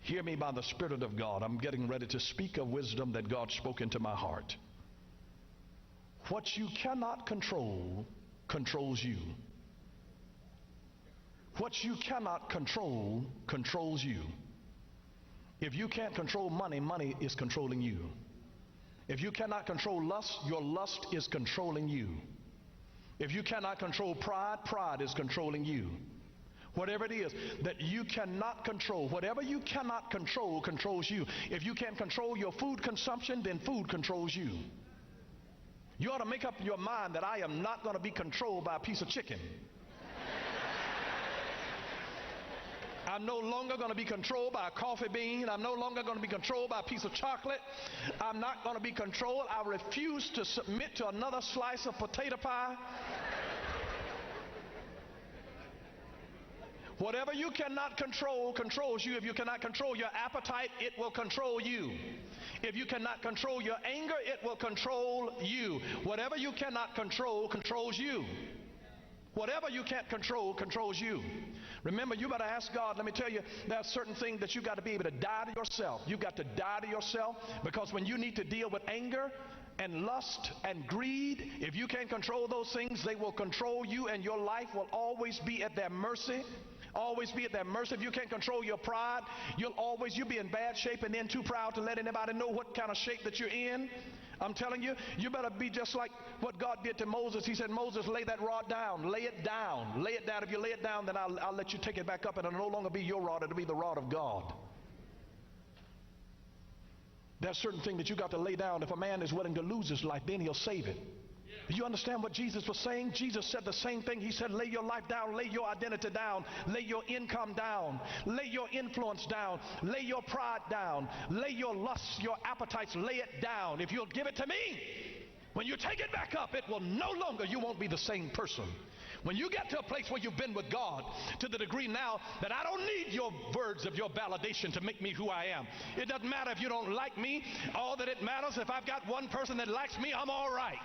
Hear me by the Spirit of God. I'm getting ready to speak of wisdom that God spoke into my heart. What you cannot control controls you. What you cannot control controls you. If you can't control money, money is controlling you. If you cannot control lust, your lust is controlling you. If you cannot control pride, pride is controlling you. Whatever it is that you cannot control, whatever you cannot control controls you. If you can't control your food consumption, then food controls you. You ought to make up your mind that I am not going to be controlled by a piece of chicken. I'm no longer going to be controlled by a coffee bean. I'm no longer going to be controlled by a piece of chocolate. I'm not going to be controlled. I refuse to submit to another slice of potato pie. Whatever you cannot control controls you. If you cannot control your appetite, it will control you. If you cannot control your anger, it will control you. Whatever you cannot control controls you. Whatever you can't control controls you. Remember, you got to ask God. Let me tell you, there are certain things that you got to be able to die to yourself. You got to die to yourself, because when you need to deal with anger and lust and greed, if you can't control those things, they will control you, and your life will always be at their mercy. Always be at their mercy. If you can't control your pride, you'll be in bad shape, and then too proud to let anybody know what kind of shape that you're in. I'm telling you, you better be just like what God did to Moses. He said, Moses, lay that rod down. Lay it down. Lay it down. If you lay it down, then I'll let you take it back up, and it'll no longer be your rod. It'll be the rod of God. There's certain things that you got to lay down. If a man is willing to lose his life, then he'll save it. You understand what Jesus was saying? Jesus said the same thing. He said, lay your life down, lay your identity down, lay your income down, lay your influence down, lay your pride down, lay your lusts, your appetites, lay it down. If you'll give it to me, when you take it back up, it will no longer, you won't be the same person. When you get to a place where you've been with God to the degree now that I don't need your words of your validation to make me who I am. It doesn't matter if you don't like me. All that it matters, if I've got one person that likes me, I'm all right.